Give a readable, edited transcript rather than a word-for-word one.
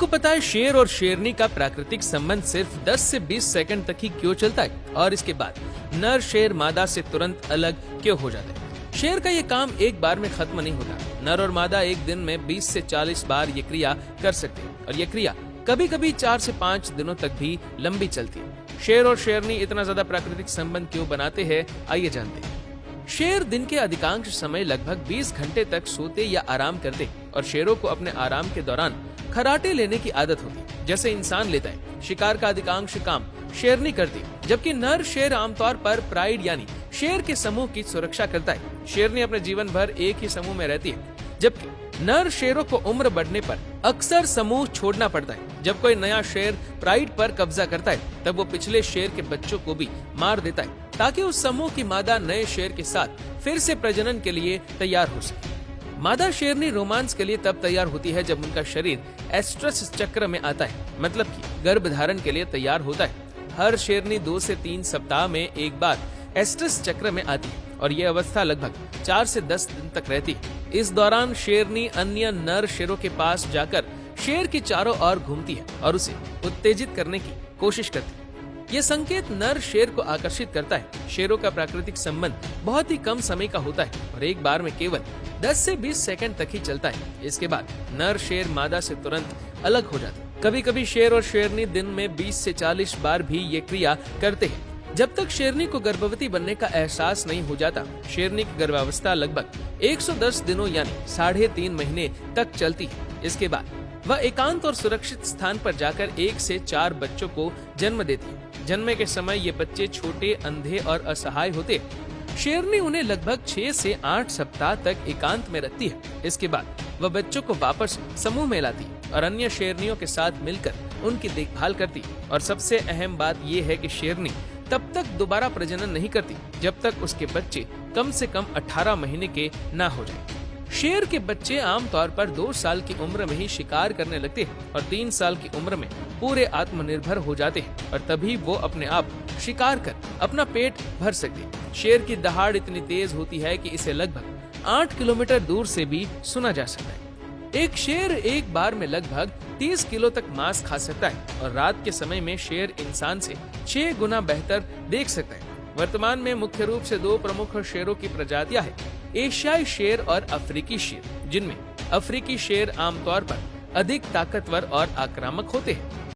आपको पता है शेर और शेरनी का प्राकृतिक संबंध सिर्फ 10 से 20 सेकंड तक ही क्यों चलता है, और इसके बाद नर शेर मादा से तुरंत अलग क्यों हो जाते हैं। शेर का ये काम एक बार में खत्म नहीं होता। नर और मादा एक दिन में 20 से 40 बार ये क्रिया कर सकते हैं, और ये क्रिया कभी कभी 4 से 5 दिनों तक भी लंबी चलती है। शेर और शेरनी इतना ज्यादा प्राकृतिक संबंध क्यों बनाते हैं, आइए जानते हैं। शेर दिन के अधिकांश समय लगभग 20 घंटे तक सोते या आराम करते, और शेरों को अपने आराम के दौरान खराटे लेने की आदत होती है, जैसे इंसान लेता है। शिकार का अधिकांश काम शेरनी करती है, जबकि नर शेर आमतौर पर प्राइड यानी शेर के समूह की सुरक्षा करता है। शेरनी अपने जीवन भर एक ही समूह में रहती है, जबकि नर शेरों को उम्र बढ़ने पर अक्सर समूह छोड़ना पड़ता है। जब कोई नया शेर प्राइड पर कब्जा करता है, तब वो पिछले शेर के बच्चों को भी मार देता है, ताकि उस समूह की मादा नए शेर के साथ फिर से प्रजनन के लिए तैयार हो सके। मादा शेरनी रोमांस के लिए तब तैयार होती है जब उनका शरीर एस्ट्रस चक्र में आता है, मतलब कि गर्भधारण के लिए तैयार होता है। हर शेरनी 2 से 3 सप्ताह में एक बार एस्ट्रस चक्र में आती है, और ये अवस्था लगभग 4 से 10 दिन तक रहती है। इस दौरान शेरनी अन्य नर शेरों के पास जाकर शेर के चारों ओर घूमती है और उसे उत्तेजित करने की कोशिश करती है। ये संकेत नर शेर को आकर्षित करता है। शेरों का प्राकृतिक संबंध बहुत ही कम समय का होता है और एक बार में केवल 10 से 20 सेकंड तक ही चलता है। इसके बाद नर शेर मादा से तुरंत अलग हो जाता है। कभी कभी शेर और शेरनी दिन में 20 से 40 बार भी ये क्रिया करते हैं। जब तक शेरनी को गर्भवती बनने का एहसास नहीं हो जाता, शेरनी की गर्भावस्था लगभग 110 दिनों यानी 3.5 महीने तक चलती है। इसके बाद वह एकांत और सुरक्षित स्थान पर जाकर 1 से 4 बच्चों को जन्म देती है। जन्मे के समय ये बच्चे छोटे, अंधे और असहाय होते हैं। शेरनी उन्हें लगभग 6 से 8 सप्ताह तक एकांत में रखती है। इसके बाद वह बच्चों को वापस समूह में लाती है और अन्य शेरनियों के साथ मिलकर उनकी देखभाल करती है। और सबसे अहम बात यह है कि शेरनी तब तक दोबारा प्रजनन नहीं करती जब तक उसके बच्चे कम से कम 18 महीने के ना हो जाएं। शेर के बच्चे आमतौर पर 2 साल की उम्र में ही शिकार करने लगते हैं और 3 साल की उम्र में पूरे आत्मनिर्भर हो जाते हैं, और तभी वो अपने आप शिकार कर अपना पेट भर सकते हैं। शेर की दहाड़ इतनी तेज होती है कि इसे लगभग 8 किलोमीटर दूर से भी सुना जा सकता है। एक शेर एक बार में लगभग 30 किलो तक मांस खा सकता है, और रात के समय में शेर इंसान से 6 गुना बेहतर देख सकता है। वर्तमान में मुख्य रूप से 2 प्रमुख शेरों की प्रजातियां हैं, एशियाई शेर और अफ्रीकी शेर, जिनमें अफ्रीकी शेर आमतौर पर अधिक ताकतवर और आक्रामक होते हैं।